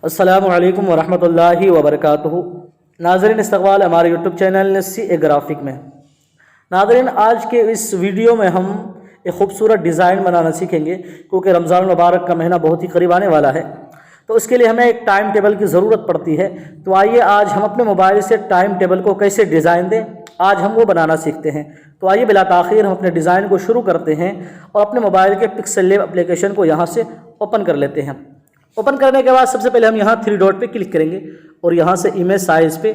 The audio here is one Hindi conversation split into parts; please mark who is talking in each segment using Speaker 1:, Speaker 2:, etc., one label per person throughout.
Speaker 1: अस्सलामु अलैकुम वरहमतुल्लाहि वबरकातुहू। नाज़रीन, इस्तक़बाल हमारे यूट्यूब चैनल नस्सी ए ग्राफिक में। नाज़रीन, आज के इस वीडियो में हम एक ख़ूबसूरत डिज़ाइन बनाना सीखेंगे, क्योंकि रमज़ान मुबारक का महीना बहुत ही करीब आने वाला है, तो उसके लिए हमें एक टाइम टेबल की ज़रूरत पड़ती है। तो आइए आज हम अपने मोबाइल से टाइम टेबल को कैसे डिज़ाइन दें, आज हम वो बनाना सीखते हैं। तो आइए बिला ताख़ीर हम अपने डिज़ाइन को शुरू करते हैं और अपने मोबाइल के पिक्सल लैब एप्लीकेशन को यहाँ से ओपन कर लेते हैं। ओपन करने के बाद सबसे पहले हम यहाँ 3 डॉट पे क्लिक करेंगे और यहाँ से इमेज साइज़ पे,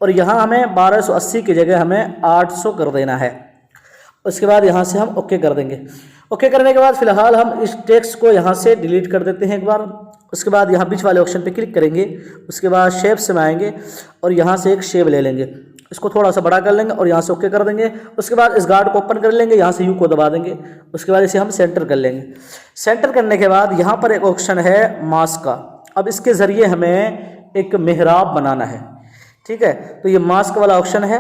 Speaker 1: और यहाँ हमें 1280 की जगह हमें 800 कर देना है। उसके बाद यहाँ से हम ओके कर देंगे। ओके करने के बाद फ़िलहाल हम इस टेक्स्ट को यहाँ से डिलीट कर देते हैं एक बार। उसके बाद यहाँ बीच वाले ऑप्शन पे क्लिक करेंगे। उसके बाद शेप्स में आएंगे और यहाँ से एक शेप ले लेंगे, इसको थोड़ा सा बड़ा कर लेंगे और यहाँ से ओके कर देंगे। उसके बाद इस गार्ड को ओपन कर लेंगे, यहाँ से यू को दबा देंगे। उसके बाद इसे हम सेंटर कर लेंगे। सेंटर करने के बाद यहाँ पर एक ऑप्शन है मास्क का। अब इसके ज़रिए हमें एक मेहराब बनाना है, ठीक है। तो ये मास्क वाला ऑप्शन है,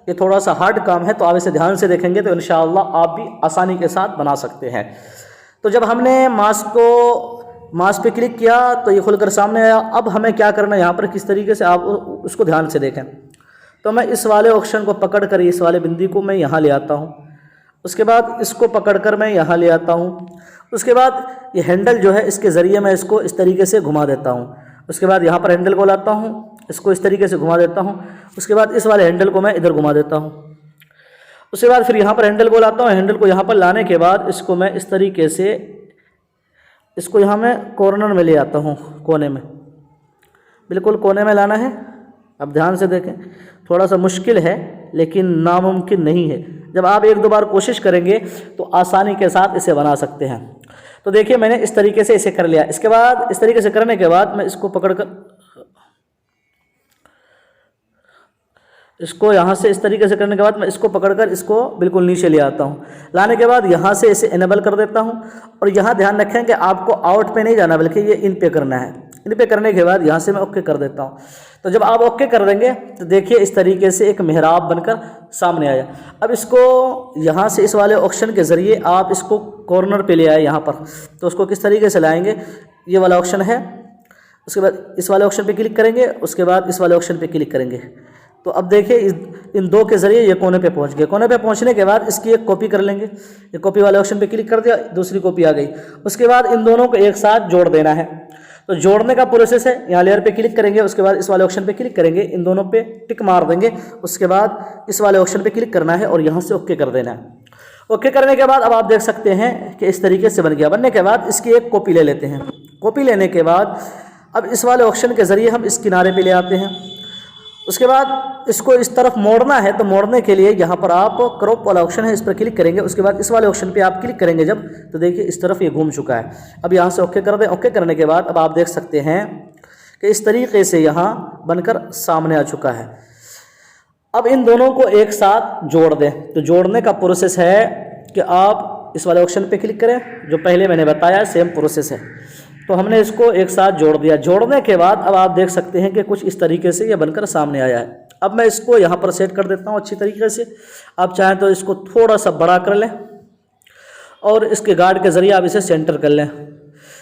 Speaker 1: ये थोड़ा सा हार्ड काम है, तो आप इसे ध्यान से देखेंगे तो इंशाअल्लाह आप भी आसानी के साथ बना सकते हैं। तो जब हमने मास्क पे क्लिक किया तो ये खुलकर सामने आया। अब हमें क्या करना है यहाँ पर, किस तरीके से आप उसको ध्यान से देखें। तो मैं इस वाले ऑप्शन को पकड़ कर इस वाले बिंदी को मैं यहाँ ले आता हूँ। उसके बाद इसको पकड़कर मैं यहाँ ले आता हूँ। उसके बाद ये हैंडल जो है, इसके ज़रिए मैं इसको इस तरीके से घुमा देता हूँ। उसके बाद यहाँ पर हैंडल को लाता हूँ, इसको इस तरीके से घुमा देता हूँ। उसके बाद इस वाले हैंडल को मैं इधर घुमा देता हूँ। उसके बाद फिर यहाँ पर हैंडल को लाता हूँ। हैंडल को यहाँ पर लाने के बाद इसको मैं इस तरीके से, इसको यहाँ मैं कॉर्नर में ले आता हूँ, कोने में, बिल्कुल कोने में लाना है। अब ध्यान से देखें, थोड़ा सा मुश्किल है लेकिन नामुमकिन नहीं है। जब आप 1-2 बार कोशिश करेंगे तो आसानी के साथ इसे बना सकते हैं। तो देखिए मैंने इस तरीके से इसे कर लिया। इसके बाद इस तरीके से करने के बाद मैं इसको पकड़कर, इसको यहाँ से इस तरीके से करने के बाद मैं इसको पकड़कर इसको बिल्कुल नीचे ले आता हूँ। लाने के बाद यहाँ से इसे इनेबल कर देता हूँ। और यहाँ ध्यान रखें कि आपको आउट पे नहीं जाना, बल्कि ये इन पे करना है। इन पे करने के बाद यहाँ से मैं ओके कर देता हूँ। तो जब आप ओके कर देंगे तो देखिए इस तरीके से एक मेहराब बनकर सामने आया। अब इसको यहाँ से इस वाले ऑप्शन के ज़रिए आप इसको कॉर्नर पे ले आए यहाँ पर। तो उसको किस तरीके से लाएंगे, ये वाला ऑप्शन है। उसके बाद इस वाले ऑप्शन पे क्लिक करेंगे, उसके बाद इस वाले ऑप्शन पे क्लिक करेंगे। तो अब देखिए इन 2 के ज़रिए ये कोने पे पहुंच गए। कोने पे पहुंचने के बाद इसकी एक कॉपी कर लेंगे। ये कॉपी वाले ऑप्शन पे क्लिक कर दिया, दूसरी कॉपी आ गई। उसके बाद इन दोनों को एक साथ जोड़ देना है। तो जोड़ने का प्रोसेस है, यहाँ लेयर पे क्लिक करेंगे, उसके बाद इस वाले ऑप्शन पे क्लिक करेंगे, इन दोनों पे टिक मार देंगे। उसके बाद इस वाले ऑप्शन पे क्लिक करना है और यहाँ से ओके कर देना है। ओके करने के बाद अब आप देख सकते हैं कि इस तरीके से बन गया। बनने के बाद इसकी एक कॉपी ले लेते हैं। कॉपी लेने के बाद अब इस वाले ऑप्शन के ज़रिए हम इस किनारे पे ले आते हैं। उसके बाद इसको इस तरफ मोड़ना है, तो मोड़ने के लिए यहाँ पर आप क्रॉप वाला ऑप्शन है, इस पर क्लिक करेंगे। उसके बाद इस वाले ऑप्शन पे आप क्लिक करेंगे जब, तो देखिए इस तरफ ये घूम चुका है। अब यहाँ से ओके कर दें। ओके करने के बाद अब आप देख सकते हैं कि इस तरीके से यहाँ बनकर सामने आ चुका है। अब इन दोनों को एक साथ जोड़ दें। तो जोड़ने का प्रोसेस है कि आप इस वाले ऑप्शन पे क्लिक करें, जो पहले मैंने बताया सेम प्रोसेस है। तो हमने इसको एक साथ जोड़ दिया। जोड़ने के बाद अब आप देख सकते हैं कि कुछ इस तरीके से ये बनकर सामने आया है। अब मैं इसको यहाँ पर सेट कर देता हूँ अच्छी तरीके से। आप चाहें तो इसको थोड़ा सा बड़ा कर लें और इसके गार्ड के ज़रिए आप इसे सेंटर कर लें।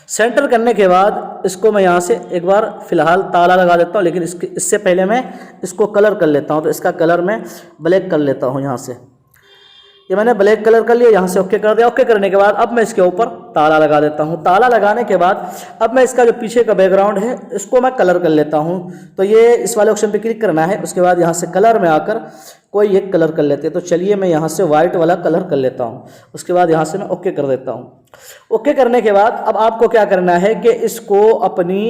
Speaker 1: सेंटर करने के बाद इसको मैं यहाँ से एक बार फ़िलहाल ताला लगा देता हूँ, लेकिन इससे पहले मैं इसको कलर कर लेता हूँ। तो इसका कलर मैं ब्लैक कर लेता हूँ। यहाँ से ये मैंने ब्लैक कलर कर लिया, यहाँ से ओके कर दिया। ओके करने के बाद अब मैं इसके ऊपर ताला लगा देता हूँ। ताला लगाने के बाद अब मैं इसका जो पीछे का बैकग्राउंड है इसको मैं कलर कर लेता हूँ। तो ये इस वाले ऑप्शन पे क्लिक करना है। उसके बाद यहाँ से कलर में आकर कोई एक कलर कर लेते हैं। तो चलिए मैं यहाँ से वाइट वाला कलर कर लेता हूँ। उसके बाद यहाँ से मैं ओके कर देता हूँ। ओके करने के बाद अब आपको क्या करना है कि इसको अपनी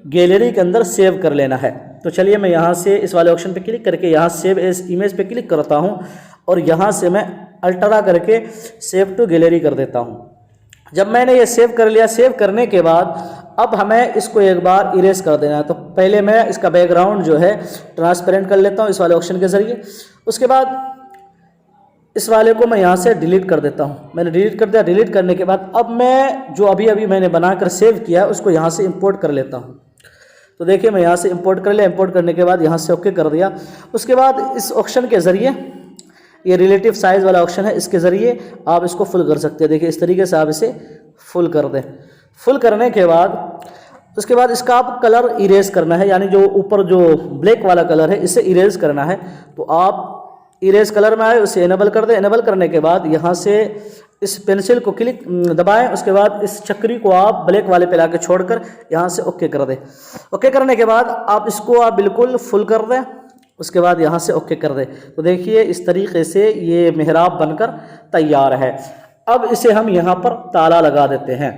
Speaker 1: गैलरी के अंदर सेव कर लेना है। तो चलिए मैं यहाँ से इस वाले ऑप्शन पे क्लिक करके यहाँ सेव एज इमेज पे क्लिक करता हूँ और यहाँ से मैं अल्ट्रा करके सेव टू गैलरी कर देता हूँ। जब मैंने ये सेव कर लिया, सेव करने के बाद अब हमें इसको एक बार इरेज कर देना है। तो पहले मैं इसका बैकग्राउंड जो है ट्रांसपेरेंट कर लेता हूँ इस वाले ऑप्शन के ज़रिए। उसके बाद इस वाले को मैं यहाँ से डिलीट कर देता हूँ। मैंने डिलीट कर दिया। डिलीट करने के बाद अब मैं जो अभी मैंने बनाकर सेव किया है उसको यहाँ से इंपोर्ट कर लेता हूँ। तो देखिए मैं यहाँ से इंपोर्ट कर लिया। इंपोर्ट करने के बाद यहाँ से ओके कर दिया। उसके बाद इस ऑप्शन के ज़रिए, ये रिलेटिव साइज़ वाला ऑप्शन है, इसके ज़रिए आप इसको फुल कर सकते हैं। देखिए इस तरीके से आप इसे फुल कर दें। फुल करने के बाद तो उसके बाद इसका आप कलर इरेज करना है, यानी जो ऊपर जो ब्लैक वाला कलर है इसे इरेज करना है। तो आप इरेज कलर में आए, उसे इनेबल कर दें। इनेबल करने के बाद यहाँ से इस पेंसिल को क्लिक दबाएं, उसके बाद इस चक्री को आप ब्लैक वाले पे लाके छोड़कर यहाँ से ओके कर दें। ओके करने के बाद आप इसको आप बिल्कुल फुल कर दें, उसके बाद यहाँ से ओके कर दें। तो देखिए इस तरीके से ये मेहराब बनकर तैयार है। अब इसे हम यहाँ पर ताला लगा देते हैं।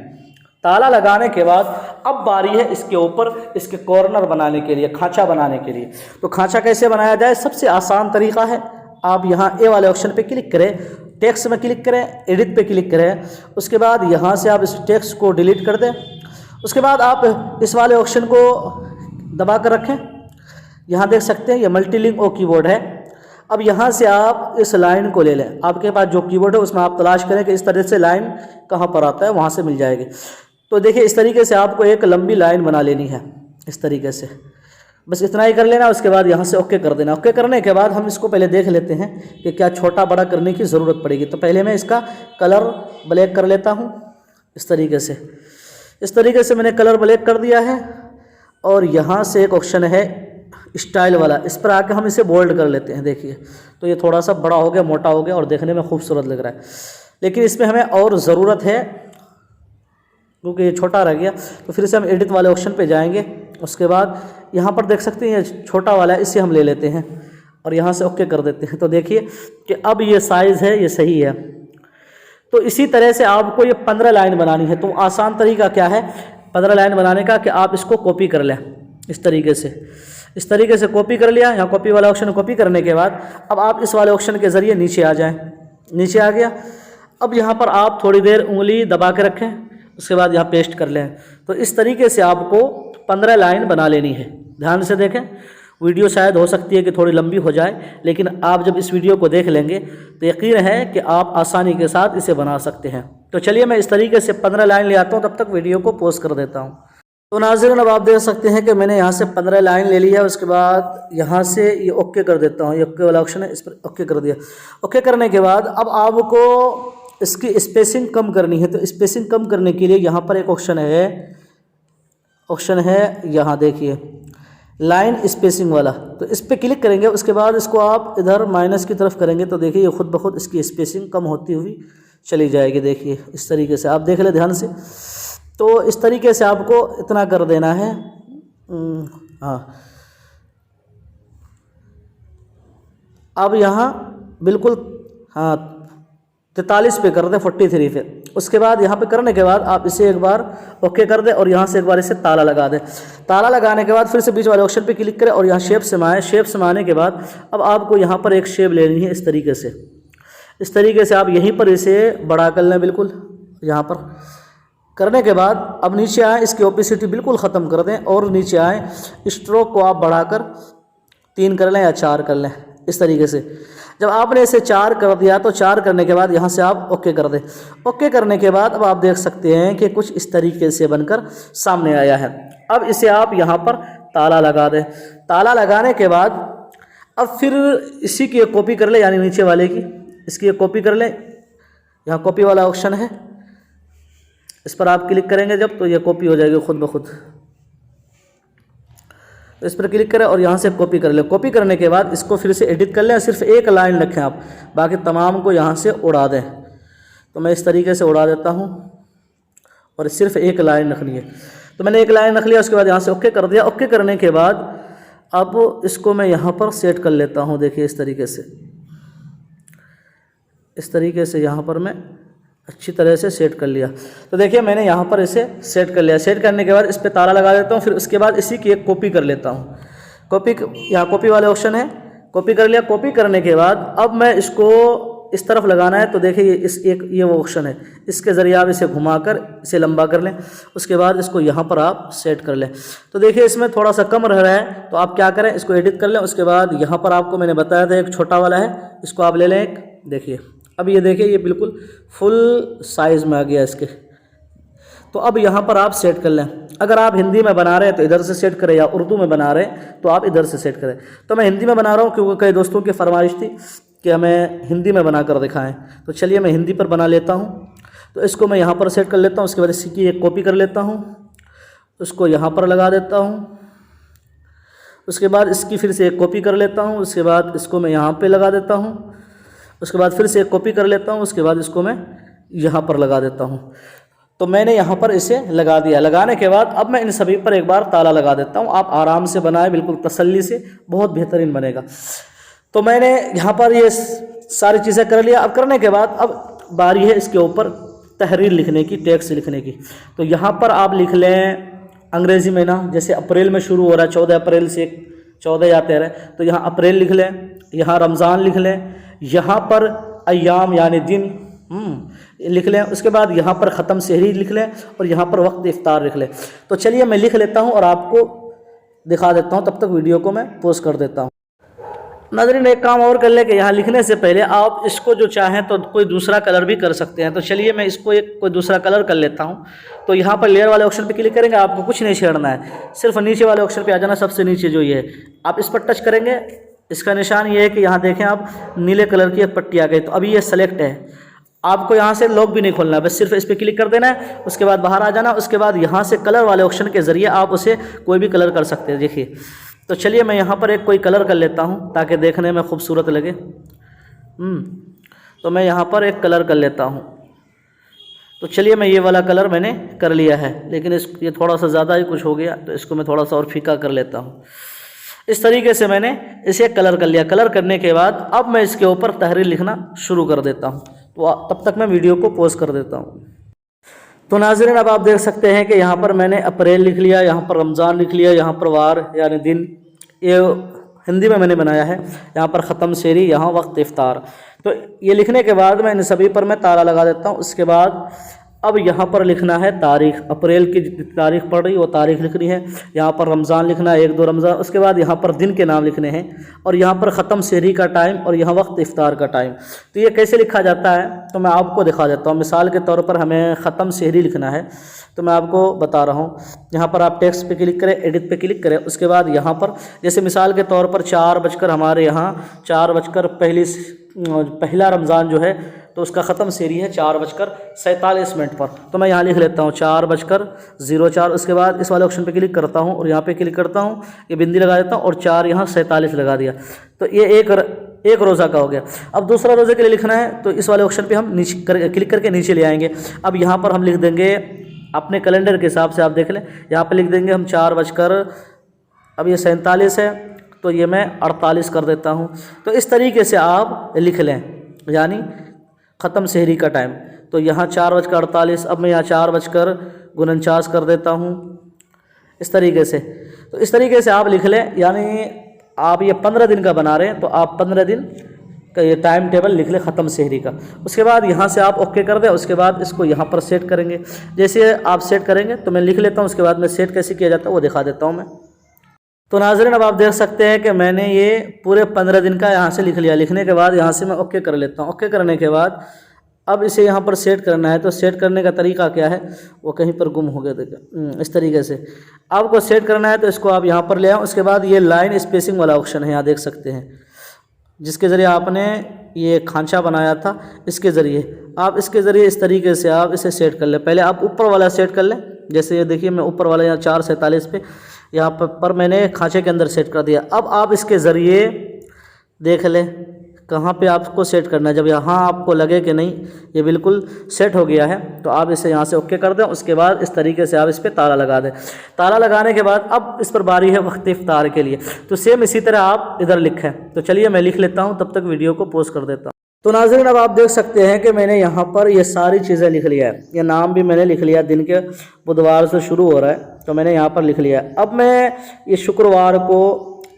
Speaker 1: ताला लगाने के बाद अब बारी है इसके ऊपर इसके कॉर्नर बनाने के लिए, खांचा बनाने के लिए। तो खांचा कैसे बनाया जाए? सबसे आसान तरीका है, आप यहाँ ए वाले ऑप्शन पे क्लिक करें, टेक्स्ट में क्लिक करें, एडिट पे क्लिक करें, उसके बाद यहाँ से आप इस टेक्स्ट को डिलीट कर दें। उसके बाद आप इस वाले ऑप्शन को दबा कर रखें। यहाँ देख सकते हैं ये मल्टीलिंक ओ कीबोर्ड है। अब यहाँ से आप इस लाइन को ले लें। आपके पास जो कीबोर्ड है उसमें आप तलाश करें कि इस तरह से लाइन कहाँ पर आता है, वहाँ से मिल जाएगी। तो देखिए इस तरीके से आपको एक लंबी लाइन बना लेनी है, इस तरीके से, बस इतना ही कर लेना। उसके बाद यहाँ से ओके कर देना। ओके करने के बाद हम इसको पहले देख लेते हैं कि क्या छोटा बड़ा करने की ज़रूरत पड़ेगी। तो पहले मैं इसका कलर ब्लैक कर लेता हूँ, इस तरीके से। इस तरीके से मैंने कलर ब्लैक कर दिया है। और यहाँ से एक ऑप्शन है स्टाइल वाला, इस पर आके हम इसे बोल्ड कर लेते हैं। देखिए तो ये थोड़ा सा बड़ा हो गया, मोटा हो गया और देखने में खूबसूरत लग रहा है, लेकिन इसमें हमें और ज़रूरत है क्योंकि ये छोटा रह गया। तो फिर से हम एडिट वाले ऑप्शन पे जाएंगे। उसके बाद यहाँ पर देख सकते हैं ये छोटा वाला है, इसे हम ले लेते हैं और यहाँ से ओके कर देते हैं। तो देखिए कि अब ये साइज़ है, ये सही है। तो इसी तरह से आपको ये 15 लाइन बनानी है। तो आसान तरीका क्या है 15 लाइन बनाने का, कि आप इसको कॉपी कर लें इस तरीके से। इस तरीके से कॉपी कर लिया, यहाँ कॉपी वाला ऑप्शन कॉपी करने के बाद अब आप इस वाले ऑप्शन के ज़रिए नीचे आ जाएं। नीचे आ गया। अब यहाँ पर आप थोड़ी देर उंगली दबा के रखें, उसके बाद यहाँ पेस्ट कर लें। तो इस तरीके से आपको 15 लाइन बना लेनी है। ध्यान से देखें, वीडियो शायद हो सकती है कि थोड़ी लंबी हो जाए, लेकिन आप जब इस वीडियो को देख लेंगे तो यकीन है कि आप आसानी के साथ इसे बना सकते हैं। तो चलिए मैं इस तरीके से 15 लाइन ले आता हूँ, तब तक वीडियो को पॉज कर देता हूँ। तो नाज़रीन अब आप देख सकते हैं कि मैंने यहाँ से 15 लाइन ले ली है। उसके बाद यहाँ से ये ओके कर देता हूँ, ये ओके वाला ऑप्शन है, इस पर ओके कर दिया। ओके करने के बाद अब आपको इसकी स्पेसिंग कम करनी है। तो स्पेसिंग कम करने के लिए यहाँ पर एक ऑप्शन है यहाँ देखिए लाइन स्पेसिंग वाला। तो इस पर क्लिक करेंगे, उसके बाद इसको आप इधर माइनस की तरफ करेंगे तो देखिए ये खुद ब खुद इसकी स्पेसिंग कम होती हुई चली जाएगी। देखिए इस तरीके से आप देख ले ध्यान से। तो इस तरीके से आपको इतना कर देना है। हाँ, अब यहाँ बिल्कुल हाँ 43 पे कर दें, 43 पे। उसके बाद यहाँ पे करने के बाद आप इसे एक बार ओके कर दें और यहाँ से एक बार इसे ताला लगा दें। ताला लगाने के बाद फिर से बीच वाले ऑप्शन पे क्लिक करें और यहाँ शेप से आए। शेप से आने के बाद अब आपको यहाँ पर एक शेप लेनी है, इस तरीके से। इस तरीके से आप यहीं पर इसे बड़ा कर लें, बिल्कुल यहाँ पर करने के बाद अब नीचे आए, इसकी ओपेसिटी बिल्कुल ख़त्म कर दें और नीचे आए, स्ट्रोक को आप बढ़ाकर 3 कर लें या 4 कर लें, इस तरीके से। जब आपने इसे 4 कर दिया तो 4 करने के बाद यहाँ से आप ओके कर दें। ओके करने के बाद अब आप देख सकते हैं कि कुछ इस तरीके से बनकर सामने आया है। अब इसे आप यहाँ पर ताला लगा दें। ताला लगाने के बाद अब फिर इसी की एक कॉपी कर लें, यानी नीचे वाले की इसकी एक कॉपी कर लें। यहाँ कॉपी वाला ऑप्शन है, इस पर आप क्लिक करेंगे जब तो ये कॉपी हो जाएगी खुद ब खुद। तो इस पर क्लिक करें और यहाँ से कॉपी कर लें। कॉपी करने के बाद इसको फिर से एडिट कर लें, सिर्फ एक लाइन रखें आप, बाकी तमाम को यहाँ से उड़ा दें। तो मैं इस तरीके से उड़ा देता हूँ और सिर्फ एक लाइन रखनी है। तो मैंने एक लाइन रख लिया, उसके बाद यहाँ से ओके कर दिया। ओके करने के बाद अब इसको मैं यहाँ पर सेट कर लेता हूँ। देखिए इस तरीके से, इस तरीके से यहाँ पर मैं अच्छी तरह से सेट कर लिया। तो देखिए मैंने यहाँ पर इसे सेट कर लिया। सेट करने के बाद इस पर ताला लगा देता हूँ। फिर उसके बाद इसी की एक कॉपी कर लेता हूँ। कॉपी, यहाँ कॉपी वाले ऑप्शन है, कॉपी कर लिया। कॉपी करने के बाद अब मैं इसको इस तरफ लगाना है। तो देखिए ये वो ऑप्शन है, इसके ज़रिए आप इसे घुमाकर इसे लंबा कर लें। उसके बाद इसको यहाँ पर आप सेट कर लें। तो देखिए इसमें थोड़ा सा कम रह रहा है, तो आप क्या करें, इसको एडिट कर लें। उसके बाद यहाँ पर आपको मैंने बताया था एक छोटा वाला है, इसको आप ले लें एक। देखिए अब ये देखिए ये बिल्कुल फुल साइज़ में आ गया इसके। तो अब यहाँ पर आप सेट कर लें। अगर आप हिंदी में बना रहे हैं तो इधर से सेट करें, या उर्दू में बना रहे हैं तो आप इधर से सेट करें। तो मैं हिंदी में बना रहा हूँ क्योंकि कई दोस्तों की फरमाइश थी कि हमें हिंदी में बना कर दिखाएँ। तो चलिए मैं हिंदी पर बना लेता हूँ। तो इसको मैं यहाँ पर सेट कर लेता हूँ। उसके बाद इसकी एक कॉपी कर लेता हूँ। उसको यहाँ पर लगा देता हूँ। उसके बाद इसकी फिर से एक कॉपी कर लेता हूँ। उसके बाद इसको मैं यहाँ पे लगा देता हूँ। उसके बाद फिर से एक कॉपी कर लेता हूँ। उसके बाद इसको मैं यहाँ पर लगा देता हूँ। तो मैंने यहाँ पर इसे लगा दिया। लगाने के बाद अब मैं इन सभी पर एक बार ताला लगा देता हूँ। आप आराम से बनाएं, बिल्कुल तसल्ली से, बहुत बेहतरीन बनेगा। तो मैंने यहाँ पर ये सारी चीज़ें कर लिया। अब करने के बाद अब बारी है इसके ऊपर तहरीर लिखने की, टेक्स्ट लिखने की। तो यहाँ पर आप लिख लें अंग्रेज़ी महीना, जैसे अप्रैल में शुरू हो रहा है, 14 अप्रैल से 14 या 13, तो यहाँ अप्रैल लिख लें। यहाँ रमज़ान लिख लें। यहाँ पर अय्याम यानी दिन लिख लें। उसके बाद यहाँ पर ख़त्म सहरी लिख लें और यहाँ पर वक्त इफ्तार लिख लें। तो चलिए मैं लिख लेता हूँ और आपको दिखा देता हूँ। तब तक वीडियो को मैं पोस्ट कर देता हूँ। नाज़रीन, एक काम और कर ले कि यहाँ लिखने से पहले आप इसको जो चाहें तो कोई दूसरा कलर भी कर सकते हैं। तो चलिए मैं इसको कोई दूसरा कलर कर लेता हूँ। तो यहाँ पर लेयर वाले ऑप्शन पे क्लिक करेंगे। आपको कुछ नहीं छेड़ना है, सिर्फ नीचे वाले ऑप्शन पे आ जाना। सबसे नीचे जो ये है, आप इस पर टच करेंगे। इसका निशान ये है कि यहाँ देखें आप, नीले कलर की एक पट्टी आ गई। तो अभी ये सेलेक्ट है। आपको यहाँ से लॉक भी नहीं खोलना है, बस सिर्फ इस पर क्लिक कर देना है। उसके बाद बाहर आ जाना। उसके बाद यहाँ से कलर वाले ऑप्शन के ज़रिए आप उसे कोई भी कलर कर सकते हैं। देखिए, तो चलिए मैं यहाँ पर एक कोई कलर कर लेता हूँ ताकि देखने में खूबसूरत लगे। तो मैं यहाँ पर एक कलर कर लेता हूँ। तो चलिए मैं ये वाला कलर मैंने कर लिया है, लेकिन ये थोड़ा सा ज़्यादा ही कुछ हो गया, तो इसको मैं थोड़ा सा और फीका कर लेता हूँ। इस तरीके से मैंने इसे कलर कर लिया। कलर करने के बाद अब मैं इसके ऊपर तहरीर लिखना शुरू कर देता हूँ। तो तब तक मैं वीडियो को पॉज कर देता हूँ। तो नाज़रीन, अब आप देख सकते हैं कि यहाँ पर मैंने अप्रैल लिख लिया, यहाँ पर रमज़ान लिख लिया, यहाँ पर वार यानी दिन, ये हिंदी में मैंने बनाया है। यहाँ पर ख़त्म शेरी, यहाँ वक्त इफ्तार। तो ये लिखने के बाद मैं इन सभी पर मैं ताला लगा देता हूँ। उसके बाद अब यहाँ पर लिखना है तारीख़। अप्रैल की तारीख़ पड़ रही वो तारीख़ लिखनी है। यहाँ पर रमज़ान लिखना है, 1-2 रमज़ान। उसके बाद यहाँ पर दिन के नाम लिखने हैं और यहाँ पर ख़त्म सहरी का टाइम और यहाँ वक्त इफ्तार का टाइम। तो ये कैसे लिखा जाता है तो मैं आपको दिखा देता हूँ। मिसाल के तौर पर हमें ख़त्म सहरी लिखना है, तो मैं आपको बता रहा हूँ। यहाँ पर आप टेक्स्ट पे क्लिक करें, एडिट पे क्लिक करें। उसके बाद यहाँ पर जैसे मिसाल के तौर पर 4 बजकर हमारे यहाँ 4 बजकर पहला रमज़ान जो है तो उसका ख़त्म शेरी है 4:47 पर। तो मैं यहाँ लिख लेता हूँ 4:04। उसके बाद इस वाले ऑप्शन पे क्लिक करता हूँ और यहाँ पे क्लिक करता हूँ, ये बिंदी लगा देता हूँ और 4 यहाँ 47 लगा दिया। तो ये एक रोज़ा का हो गया। अब दूसरा रोज़े के लिए लिखना है तो इस वाले ऑप्शन पे हम नीचे क्लिक करके नीचे ले आएंगे। अब यहाँ पर हम लिख देंगे अपने कैलेंडर के हिसाब से, आप देख लें, यहाँ पर लिख देंगे हम 4 अब ये 47 है तो ये मैं 48 कर देता हूँ। तो इस तरीके से आप लिख लें, यानी ख़त्म सहरी का टाइम। तो यहाँ 4:48, अब मैं यहाँ 4:49 कर देता हूँ, इस तरीके से। तो इस तरीके से आप लिख लें, यानी आप ये 15 दिन का बना रहे हैं तो आप 15 दिन का ये टाइम टेबल लिख लें ख़त्म सहरी का। उसके बाद यहाँ से आप ओके कर दें। उसके बाद इसको यहाँ पर सेट करेंगे। जैसे आप सेट करेंगे तो मैं लिख लेता हूँ। उसके बाद मैं सेट कैसे किया जाता है वो दिखा देता हूँ मैं। तो नाज़रीन, अब आप देख सकते हैं कि मैंने ये पूरे 15 दिन का यहाँ से लिख लिया। लिखने के बाद यहाँ से मैं ओके कर लेता हूँ। ओके करने के बाद अब इसे यहाँ पर सेट करना है। तो सेट करने का तरीका क्या है वो कहीं पर गुम हो गया, देखिए इस तरीके से आपको सेट करना है। तो इसको आप यहाँ पर ले आओ। उसके बाद ये लाइन स्पेसिंग वाला ऑप्शन है, यहाँ देख सकते हैं, जिसके ज़रिए आपने ये खांचा बनाया था, इसके ज़रिए आप इसके ज़रिए इस तरीके से आप इसे सेट कर लें। पहले आप ऊपर वाला सेट कर लें। जैसे ये देखिए मैं ऊपर वाला यहाँ 4:47 पे यहाँ पर मैंने खांचे के अंदर सेट कर दिया। अब आप इसके ज़रिए देख लें कहाँ पे आपको सेट करना है। जब यहाँ आपको लगे कि नहीं ये बिल्कुल सेट हो गया है तो आप इसे यहाँ से ओके कर दें। उसके बाद इस तरीके से आप इस पर ताला लगा दें। ताला लगाने के बाद अब इस पर बारी है वक्त इफ्तार के लिए। तो सेम इसी तरह आप इधर लिखें। तो चलिए मैं लिख लेता हूँ, तब तक वीडियो को पॉज कर देता हूँ। तो नाज़रीन, अब आप देख सकते हैं कि मैंने यहाँ पर ये सारी चीज़ें लिख लिया है। ये नाम भी मैंने लिख लिया, दिन के बुधवार से शुरू हो रहा है तो मैंने यहाँ पर लिख लिया। अब मैं ये शुक्रवार को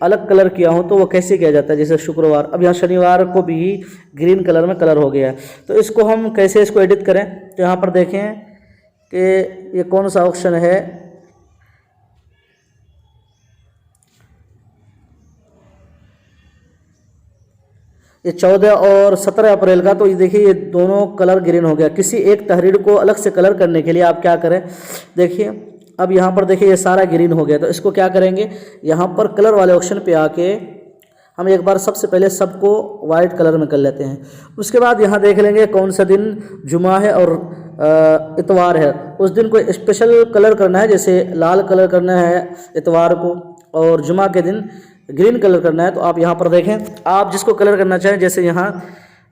Speaker 1: अलग कलर किया हूँ तो वो कैसे किया जाता है। जैसे शुक्रवार, अब यहाँ शनिवार को भी ग्रीन कलर में कलर हो गया है। तो इसको हम कैसे इसको एडिट करें, तो यहाँ पर देखें कि ये कौन सा ऑप्शन है, ये 14 और 17 अप्रैल का। तो ये देखिए ये दोनों कलर ग्रीन हो गया। किसी एक तहरीर को अलग से कलर करने के लिए आप क्या करें, देखिए अब यहाँ पर देखिए ये सारा ग्रीन हो गया। तो इसको क्या करेंगे, यहाँ पर कलर वाले ऑप्शन पे आके हम एक बार सबसे पहले सबको वाइट कलर में कर लेते हैं। उसके बाद यहाँ देख लेंगे कौन सा दिन जुमा है और इतवार है, उस दिन कोई स्पेशल कलर करना है, जैसे लाल कलर करना है इतवार को, और जुमा के दिन ग्रीन कलर करना है, तो आप यहाँ पर देखें, आप जिसको कलर करना चाहें, जैसे यहाँ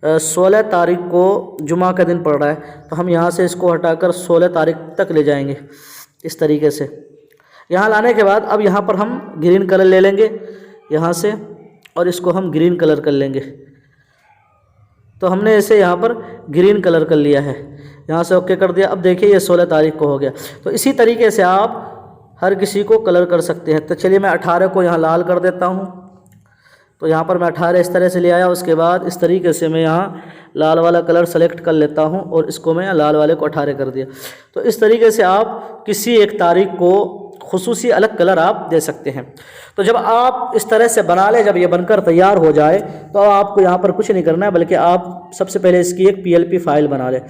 Speaker 1: 16 तारीख को जुमा का दिन पड़ रहा है, तो हम यहाँ से इसको हटाकर 16 तारीख तक ले जाएंगे इस तरीके से। यहाँ लाने के बाद अब यहाँ पर हम ग्रीन कलर ले लेंगे यहाँ से, और इसको हम ग्रीन कलर कर लेंगे। तो हमने इसे यहाँ पर ग्रीन कलर कर लिया है, यहाँ से ओके कर दिया। अब देखिए ये 16 तारीख को हो गया। तो इसी तरीके से आप हर किसी को कलर कर सकते हैं। तो चलिए मैं 18 को यहाँ लाल कर देता हूँ। तो यहाँ पर मैं 18 इस तरह से ले आया। उसके बाद इस तरीके से मैं यहाँ लाल वाला कलर सेलेक्ट कर लेता हूँ और इसको मैं लाल वाले को 18 कर दिया। तो इस तरीके से आप किसी एक तारीख को खुसूसी अलग कलर आप दे सकते हैं। तो जब आप इस तरह से बना लें, जब ये बनकर तैयार हो जाए, तो आपको यहाँ पर कुछ नहीं करना है, बल्कि आप सबसे पहले इसकी एक PLP फाइल बना लें।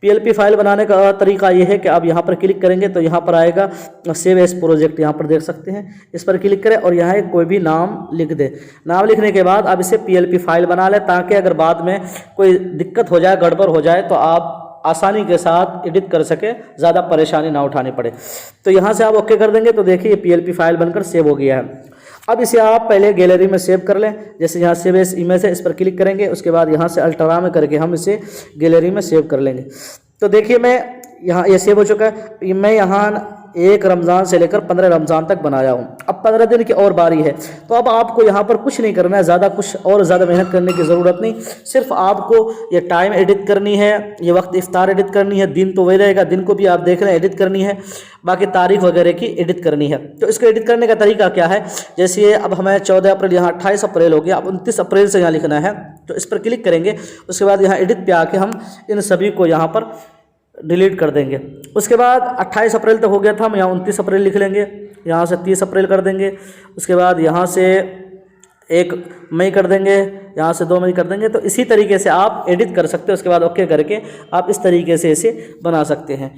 Speaker 1: PLP फाइल बनाने का तरीका ये है कि आप यहाँ पर क्लिक करेंगे तो यहाँ पर आएगा सेव एज प्रोजेक्ट, यहाँ पर देख सकते हैं। इस पर क्लिक करें और यहाँ एक कोई भी नाम लिख दें। नाम लिखने के बाद आप इसे PLP फाइल बना लें, ताकि अगर बाद में कोई दिक्कत हो जाए, गड़बड़ हो जाए, तो आप आसानी के साथ एडिट कर सके, ज़्यादा परेशानी ना उठानी पड़े। तो यहाँ से आप ओके कर देंगे तो देखिए PLP फाइल बनकर सेव हो गया है। अब इसे आप पहले गैलरी में सेव कर लें। जैसे यहाँ सेव एज इमेज है, इस पर क्लिक करेंगे, उसके बाद यहाँ से अल्ट्रा में करके हम इसे गैलरी में सेव कर लेंगे। तो देखिए मैं यहाँ ये सेव हो चुका है। मैं यहाँ 1 रमज़ान से लेकर 15 रमज़ान तक बनाया हूँ। अब 15 दिन की और बारी है। तो अब आपको यहाँ पर कुछ नहीं करना है, ज़्यादा मेहनत करने की ज़रूरत नहीं। सिर्फ आपको ये टाइम एडिट करनी है, ये वक्त इफ्तार एडिट करनी है, दिन तो वही रहेगा, दिन को भी आप देख रहे हैं एडिट करनी है, बाकी तारीख वगैरह की एडिट करनी है। तो इसको एडिट करने का तरीका क्या है, जैसे अब हमें 14 अप्रैल, यहाँ 28 अप्रैल हो गया, अब 29 अप्रैल से यहाँ लिखना है। तो इस पर क्लिक करेंगे, उसके बाद यहाँ एडिट पे आके हम इन सभी को यहाँ पर डिलीट कर देंगे। उसके बाद 28 अप्रैल तक हो गया था, हम यहाँ 29 अप्रैल लिख लेंगे, यहाँ से 30 अप्रैल कर देंगे, उसके बाद यहाँ से 1 मई कर देंगे, यहाँ से 2 मई कर देंगे। तो इसी तरीके से आप एडिट कर सकते हो। उसके बाद ओके करके आप इस तरीके से इसे बना सकते हैं।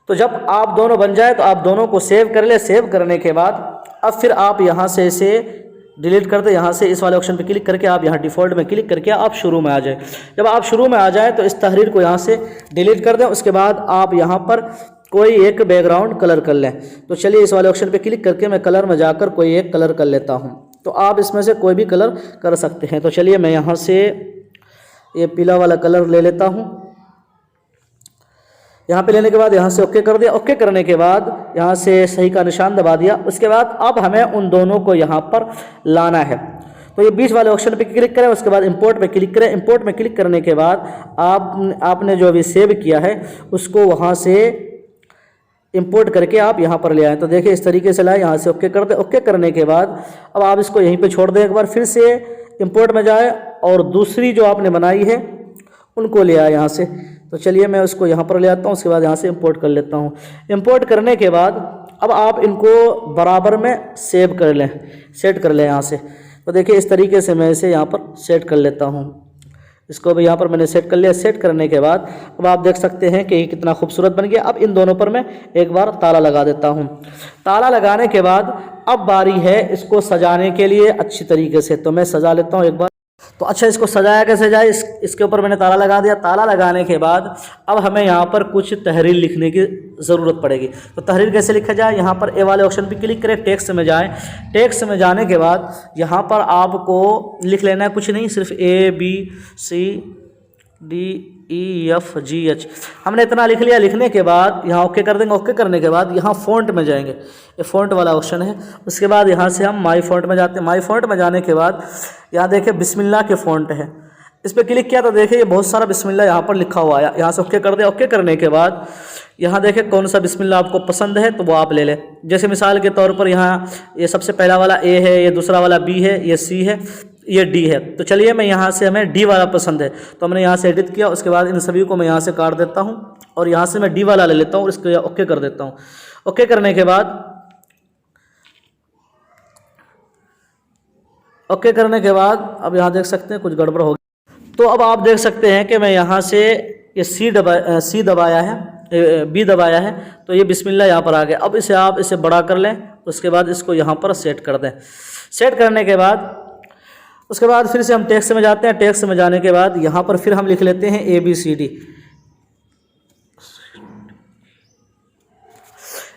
Speaker 1: तो जब आप दोनों बन जाए तो आप दोनों को सेव कर ले। सेव करने के बाद अब फिर आप यहाँ से इसे डिलीट कर दे। यहाँ से इस वाले ऑप्शन पे क्लिक करके आप यहाँ डिफ़ॉल्ट में क्लिक करके आप शुरू में आ जाए। जब आप शुरू में आ जाए तो इस तहरीर को यहाँ से डिलीट कर दें। उसके बाद आप यहाँ पर कोई एक बैकग्राउंड कलर कर लें। तो चलिए इस वाले ऑप्शन पे क्लिक करके मैं कलर में जाकर कोई एक कलर कर लेता हूँ। तो आप इसमें से कोई भी कलर कर सकते हैं। तो चलिए मैं यहाँ से ये पीला वाला कलर ले लेता हूँ। यहाँ पे लेने के बाद यहाँ से ओके कर दिया। ओके करने के बाद यहाँ से सही का निशान दबा दिया। उसके बाद अब हमें उन दोनों को यहाँ पर लाना है। तो ये बीच वाले ऑप्शन पे क्लिक करें, उसके बाद इंपोर्ट पे क्लिक करें। इंपोर्ट में क्लिक करने के बाद आपने जो अभी सेव किया है उसको वहाँ से इंपोर्ट करके आप यहाँ पर ले आएँ। तो देखिए इस तरीके से लाए, यहाँ से ओके कर दें। ओके करने के बाद अब आप इसको यहीं पर छोड़ दें। एक बार फिर से इंपोर्ट में जाए और दूसरी जो आपने बनाई है उनको ले आए यहाँ से। तो चलिए मैं उसको यहाँ पर ले आता हूँ। उसके बाद यहाँ से इंपोर्ट कर लेता हूँ। इंपोर्ट करने के बाद अब आप इनको बराबर में सेव कर लें, सेट कर लें यहाँ से। तो देखिए इस तरीके से मैं इसे यहाँ पर सेट कर लेता हूँ। इसको भी यहाँ पर मैंने सेट कर लिया। सेट करने के बाद अब आप देख सकते हैं कि ये कितना खूबसूरत बन गया। अब इन दोनों पर मैं एक बार ताला लगा देता हूँ। ताला लगाने के बाद अब बारी है इसको सजाने के लिए अच्छी तरीके से। तो मैं सजा लेता हूँ एक बार। तो अच्छा, इसको सजाया कैसे जाए, इसके ऊपर मैंने ताला लगा दिया। ताला लगाने के बाद अब हमें यहाँ पर कुछ तहरीर लिखने की ज़रूरत पड़ेगी। तो तहरीर कैसे लिखा जाए, यहाँ पर ए वाले ऑप्शन पे क्लिक करें, टेक्स्ट में जाएं। टेक्स्ट में जाने के बाद यहाँ पर आपको लिख लेना है कुछ नहीं, सिर्फ ABCDEFGH हमने इतना लिख लिया। लिखने के बाद यहाँ ओके कर देंगे। ओके करने के बाद यहाँ फ़ॉन्ट में जाएंगे, ये फ़ॉन्ट वाला ऑप्शन है। उसके बाद यहाँ से हम माई फ़ॉन्ट में जाते हैं। माई फ़ॉन्ट में जाने के बाद यहाँ देखिए बिस्मिल्लाह के फ़ॉन्ट है, इस पर क्लिक किया तो देखिए ये बहुत सारा बिस्मिल्लाह यहाँ पर लिखा हुआ है। यहाँ से ओके कर दे। ओके करने के बाद यहाँ देखिए कौन सा बिस्मिल्लाह आपको पसंद है तो वो आप ले लें। जैसे मिसाल के तौर पर यहाँ ये सबसे पहला वाला ए है, ये दूसरा वाला बी है, ये सी है, ये डी है। तो चलिए मैं यहाँ से, हमें डी वाला पसंद है तो हमने यहाँ से एडिट किया। उसके बाद इन सभी को मैं यहाँ से काट देता हूँ और यहाँ से मैं डी वाला ले लेता हूँ और इसको ओके कर देता हूँ। ओके करने के बाद अब यहाँ देख सकते हैं कुछ गड़बड़ हो गई। तो अब आप देख सकते हैं कि मैं यहाँ से ये सी दबाया है, बी दबाया है, तो ये बिस्मिल्लाह यहाँ पर आ गया। अब इसे बड़ा कर लें। उसके बाद इसको यहाँ पर सेट कर दें। सेट करने के बाद उसके बाद फिर से हम टेक्स्ट में जाते हैं। टेक्स्ट में जाने के बाद यहाँ पर फिर हम लिख लेते हैं ABCD।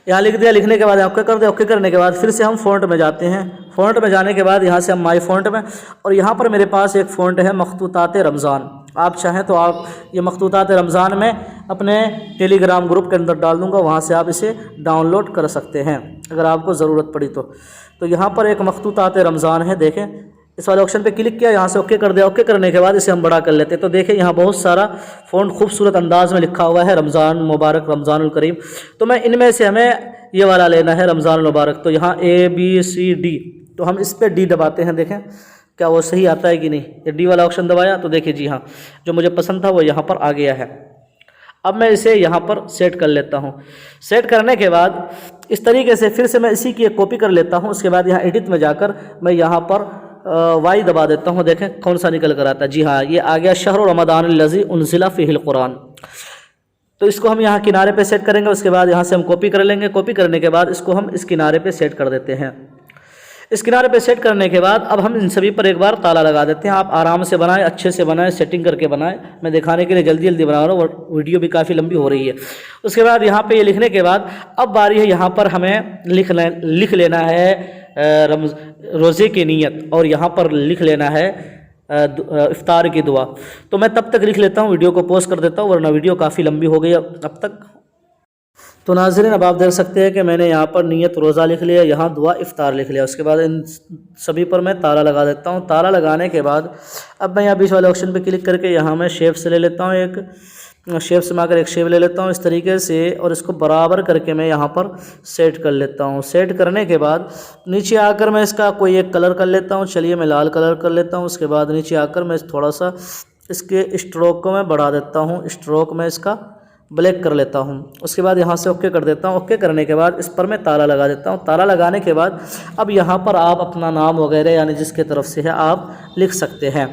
Speaker 1: यहाँ लिख दिया, लिखने के बाद ओके कर दिया। ओके करने के बाद फिर से हम फ़ॉन्ट में जाते हैं। फ़ॉन्ट में जाने के बाद यहाँ से हम माई फ़ॉन्ट में, और यहाँ पर मेरे पास एक फ़ॉन्ट है मखतूतात रमज़ान। आप चाहें तो आप ये मखतूतात रमज़ान में अपने टेलीग्राम ग्रुप के अंदर डाल दूँगा, वहाँ से आप इसे डाउनलोड कर सकते हैं अगर आपको ज़रूरत पड़ी तो यहाँ पर एक मखतूतात रमज़ान है, देखें इस वाले ऑप्शन पे क्लिक किया, यहाँ से ओके कर दिया। ओके करने के बाद इसे हम बड़ा कर लेते हैं। तो देखें यहाँ बहुत सारा फ़ॉन्ट खूबसूरत अंदाज में लिखा हुआ है रमज़ान मुबारक, रमज़ानुल करीम। तो मैं इनमें से हमें ये वाला लेना है रमज़ानुल मुबारक। तो यहाँ ABCD, तो हम इस पर D दबाते हैं, देखें क्या वो सही आता है कि नहीं। ये D वाला ऑप्शन दबाया तो देखिए जी हाँ, जो मुझे पसंद था वो यहाँ पर आ गया है। अब मैं इसे यहाँ पर सेट कर लेता हूँ। सेट करने के बाद इस तरीके से फिर से मैं इसी की एक कॉपी कर लेता हूँ। उसके बाद यहाँ एडिट में जाकर मैं यहाँ पर Y दबा देता हूँ। देखें कौन सा निकल कर आता है, जी हाँ ये आ गया शहर रमज़ान लज़ी उनज़िला फ़ीहिल कुरान। तो इसको हम यहाँ किनारे पे सेट करेंगे। उसके बाद यहाँ से हम कॉपी कर लेंगे। कॉपी करने के बाद इसको हम इस किनारे पे सेट कर देते हैं। इस किनारे पे सेट करने के बाद अब हम इन सभी पर एक बार ताला लगा देते हैं। आप आराम से बनाएं, अच्छे से बनाएं, सेटिंग करके बनाएं। मैं दिखाने के लिए जल्दी जल्दी बना रहा हूँ और वीडियो भी काफ़ी लंबी हो रही है। उसके बाद यहाँ पे ये लिखने के बाद अब बारी है यहाँ पर हमें लिख लेना है रोज़े की नीयत, और यहाँ पर लिख लेना है इफ्तार की दुआ। तो मैं तब तक लिख लेता हूँ, वीडियो को पॉज कर देता हूँ वरना वीडियो काफ़ी लंबी हो गई अब तक। तो नाज़रीन अब आप देख सकते हैं कि मैंने यहाँ पर नीयत रोज़ा लिख लिया, यहाँ दुआ इफ्तार लिख लिया। उसके बाद इन सभी पर मैं ताला लगा देता हूँ। ताला लगाने के बाद अब मैं यहाँ बीच वाले ऑप्शन पर क्लिक करके यहाँ मैं शेप से ले लेता हूँ, एक शेप से माकर एक शेप ले लेता हूँ इस तरीके से, और इसको बराबर करके मैं यहाँ पर सेट कर लेता हूँ। सेट करने के बाद नीचे आकर मैं इसका कोई एक कलर कर लेता हूँ। चलिए मैं लाल कलर कर लेता हूँ। उसके बाद नीचे आकर मैं थोड़ा सा इसके स्ट्रोक को मैं बढ़ा देता हूँ, स्ट्रोक में इसका ब्लैक कर लेता हूँ। उसके बाद यहाँ से ओके कर देता हूँ। ओके करने के बाद इस पर मैं ताला लगा देता हूँ। ताला लगाने के बाद अब यहाँ पर आप अपना नाम वगैरह यानी जिसके तरफ से है आप लिख सकते हैं।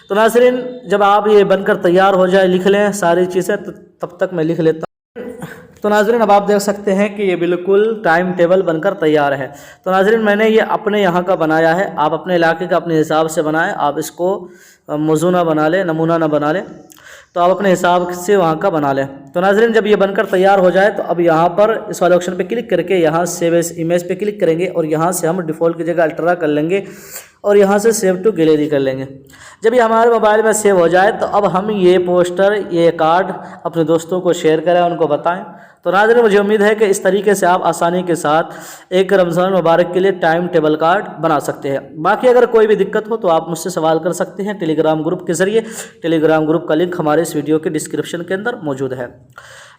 Speaker 1: तो नाज़रीन जब आप ये बनकर तैयार हो जाए, लिख लें सारी चीज़ें, तो तब तक मैं लिख लेता हूँ। तो नाज़रीन अब आप देख सकते हैं कि ये बिल्कुल टाइम टेबल बनकर तैयार है। तो नाज़रीन मैंने ये अपने यहाँ का बनाया है, आप अपने इलाके का अपने हिसाब से बनाएं। आप इसको मौजू ना बना लें, नमूना ना बना लें, तो आप अपने हिसाब से वहाँ का बना लें। तो नाज़रीन जब ये बनकर तैयार हो जाए तो अब यहाँ पर इस वाले ऑप्शन पे क्लिक करके यहाँ सेव एज इमेज पे क्लिक करेंगे, और यहाँ से हम डिफ़ॉल्ट की जगह अल्ट्रा कर लेंगे और यहाँ से सेव टू गैलरी कर लेंगे। जब ये हमारे मोबाइल में सेव हो जाए तो अब हम ये पोस्टर, ये कार्ड अपने दोस्तों को शेयर करें, उनको बताएं। तो नाज़रीन मुझे उम्मीद है कि इस तरीके से आप आसानी के साथ एक रमज़ान मुबारक के लिए टाइम टेबल कार्ड बना सकते हैं। बाकी अगर कोई भी दिक्कत हो तो आप मुझसे सवाल कर सकते हैं टेलीग्राम ग्रुप के ज़रिए। टेलीग्राम ग्रुप का लिंक हमारे इस वीडियो के डिस्क्रिप्शन के अंदर मौजूद है।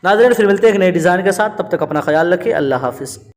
Speaker 1: नाज़रीन फिर मिलते हैं एक नए डिज़ाइन के साथ, तब तक अपना ख्याल रखिए। अल्लाह हाफिज़।